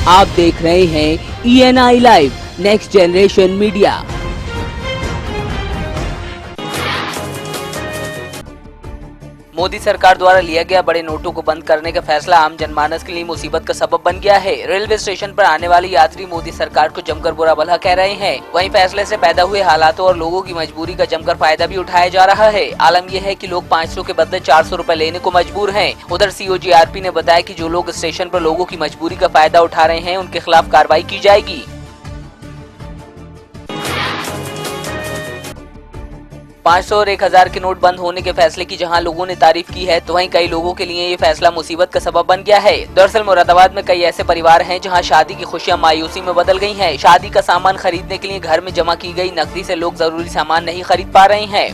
आप देख रहे हैं ENI live next generation media. Modi सरकार द्वारा लिया गया बड़े नोटों को बंद करने का फैसला आम जनमानस के लिए मुसीबत का सबब बन गया है। रेलवे स्टेशन पर आने वाले यात्री मोदी सरकार को जमकर बुरा भला कह रहे हैं। वहीं फैसले से पैदा हुए हालातों और लोगों की मजबूरी का जमकर फायदा भी उठाया जा रहा है। आलम यह है कि लोग 500 के बदले 400 रुपए लेने को मजबूर हैं। उधर COGRP ने बताया कि जो लोग स्टेशन पर लोगों की मजबूरी का फायदा उठा रहे हैं उनके खिलाफ कार्रवाई की जाएगी। 500 और 1000 के नोट बंद होने के फैसले की जहां लोगों ने तारीफ की है, तो वहीं कई लोगों के लिए ये फैसला मुसीबत का सबब बन गया है। दरअसल मुरादाबाद में कई ऐसे परिवार हैं जहां शादी की खुशियां मायूसी में बदल गई हैं। शादी का सामान खरीदने के लिए घर में जमा की गई नकदी से लोग जरूरी सामान नहीं खरीद पा रहे हैं।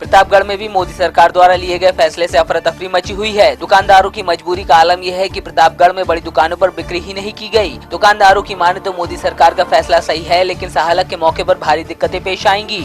प्रतापगढ़ में भी मोदी सरकार द्वारा लिए गए फैसले से अफरा तफरी मची हुई है। दुकानदारों की मजबूरी का आलम यह है कि प्रतापगढ़ में बड़ी दुकानों पर बिक्री ही नहीं की गई। दुकानदारों की माने तो मोदी सरकार का फैसला सही है, लेकिन सहालक के मौके पर भारी दिक्कतें पेश आएंगी।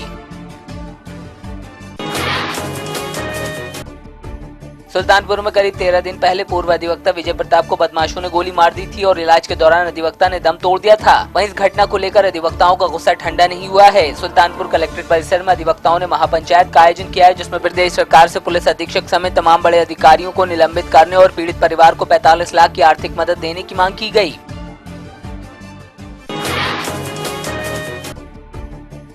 सुल्तानपुर में करीब 13 दिन पहले पूर्व अधिवक्ता विजय प्रताप को बदमाशों ने गोली मार दी थी और इलाज के दौरान अधिवक्ता ने दम तोड़ दिया था। वहीं इस घटना को लेकर अधिवक्ताओं का गुस्सा ठंडा नहीं हुआ है। सुल्तानपुर कलेक्ट्रेट परिसर में अधिवक्ताओं ने महापंचायत का आयोजन किया है, जिसमें प्रदेश सरकार से पुलिस अधीक्षक समेत तमाम बड़े अधिकारियों को निलंबित करने और पीड़ित परिवार को 45 लाख की आर्थिक मदद देने की मांग की गयी।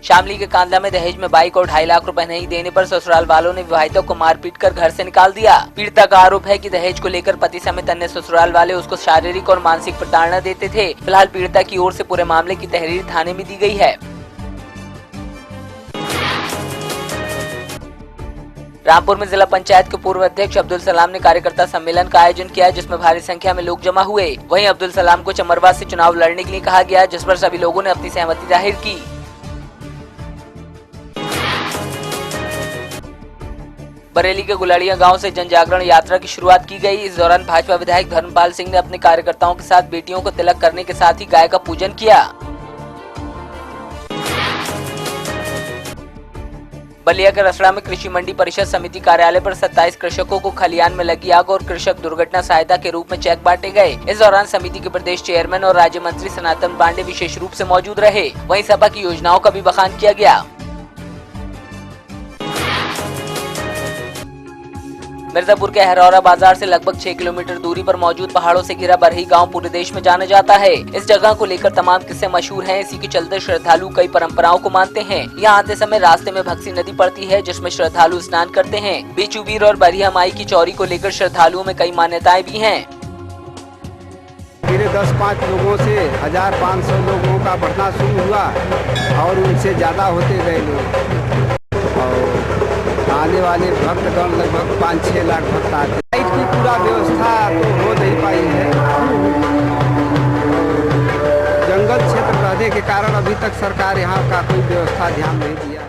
शामली के कांदा में दहेज में बाइक और 2.5 लाख रुपए नहीं देने पर ससुराल वालों ने विवाहिता को मारपीट कर घर से निकाल दिया। पीड़िता का आरोप है कि दहेज को लेकर पति समेत अन्य ससुराल वाले उसको शारीरिक और मानसिक प्रताड़ना देते थे। फिलहाल पीड़िता की ओर से पूरे मामले की तहरीर थाने में दी गई है। रामपुर में जिला पंचायत के पूर्व अध्यक्ष अब्दुल सलाम ने कार्यकर्ता सम्मेलन का आयोजन किया, जिसमें भारी संख्या में लोग जमा हुए। वहीं अब्दुल सलाम को चमरवा से चुनाव लड़ने के लिए कहा गया, जिस पर सभी लोगों ने अपनी सहमति जाहिर की। बरेली के गुलाड़िया गांव से जन जागरण यात्रा की शुरुआत की गई। इस दौरान भाजपा विधायक धर्मपाल सिंह ने अपने कार्यकर्ताओं के साथ बेटियों को तिलक करने के साथ ही गाय का पूजन किया। बलिया के रसड़ा में कृषि मंडी परिषद समिति कार्यालय पर 27 कृषकों को खलियान में लगी आग और कृषक दुर्घटना सहायता के रूप में चेक बांटे गए। इस दौरान समिति के प्रदेश चेयरमैन और राज्य मंत्री सनातन पांडे विशेष रूप से मौजूद रहे। वहीं सभा की योजनाओं का भी बखान किया गया। मिर्जापुर के हरौरा बाजार से लगभग 6 किलोमीटर दूरी पर मौजूद पहाड़ों से घिरा बरही गांव पूरे देश में जाना जाता है। इस जगह को लेकर तमाम किस्से मशहूर हैं। इसी के चलते श्रद्धालु कई परंपराओं को मानते हैं। यहाँ आते समय रास्ते में भक्सी नदी पड़ती है, जिसमें श्रद्धालु स्नान करते हैं। बेचूबीर और बरिया माई की चौरी को लेकर श्रद्धालुओं में कई मान्यताएं भी हैं। 10-5 लोगों से 1500 लोगों का बढ़ना शुरू हुआ और उनसे ज्यादा होते गए लोग। आने वाले भक्तगण लगभग 5-6 लाख भक्त आते। लाइट की पूरा व्यवस्था तो हो नहीं पाई है। जंगल क्षेत्र रहने के कारण अभी तक सरकार यहाँ का कोई व्यवस्था ध्यान नहीं दिया।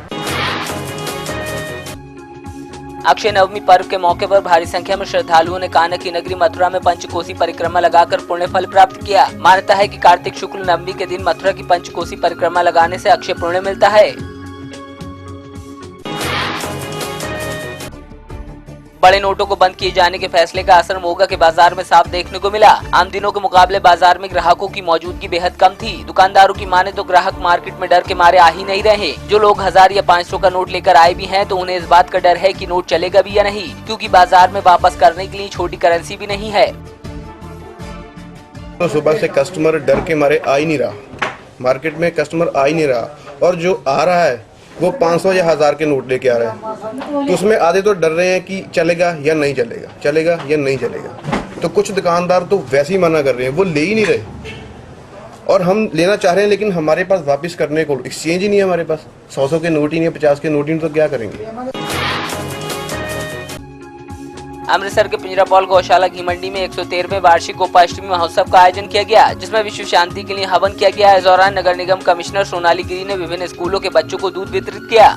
अक्षय नवमी पर्व के मौके पर भारी संख्या में श्रद्धालुओं ने कानक की नगरी मथुरा में पंचकोसी परिक्रमा लगाकर पुण्य फल प्राप्त किया। मान्यता है कि कार्तिक शुक्ल नवमी के दिन मथुरा की पंचकोसी परिक्रमा लगाने से अक्षय पुण्य मिलता है। बड़े नोटों को बंद किए जाने के फैसले का असर मोगा के बाजार में साफ देखने को मिला। आम दिनों के मुकाबले बाजार में ग्राहकों की मौजूदगी बेहद कम थी। दुकानदारों की माने तो ग्राहक मार्केट में डर के मारे आ ही नहीं रहे। जो लोग 1000 या 500 का नोट लेकर आए भी हैं, तो उन्हें इस बात का डर है कि नोट चलेगा भी या नहीं, क्योंकि बाजार में वापस करने के लिए छोटी करेंसी भी नहीं है। तो सुबह से कस्टमर डर के मारे आ ही नहीं रहा, मार्केट में कस्टमर आ ही नहीं रहा, और जो आ रहा है वो 500 या 1000 के नोट लेके आ रहे हैं। तो उसमें आधे तो डर रहे हैं कि चलेगा या नहीं चलेगा, चलेगा या नहीं चलेगा। तो कुछ दुकानदार तो वैसे ही मना कर रहे हैं, वो ले ही नहीं रहे। और हम लेना चाह रहे हैं, लेकिन हमारे पास वापस करने को एक्सचेंज ही नहीं है। हमारे पास 100 के नोट ही नहीं है, 50 के नोट ही नहीं, तो क्या करेंगे। अमृतसर के पिंजरापौल गौशाला घी मंडी में 113वें वार्षिक गोपाष्टमी महोत्सव का आयोजन किया गया, जिसमें विश्व शांति के लिए हवन किया गया। इस दौरान नगर निगम कमिश्नर सोनाली गिरी ने विभिन्न स्कूलों के बच्चों को दूध वितरित किया।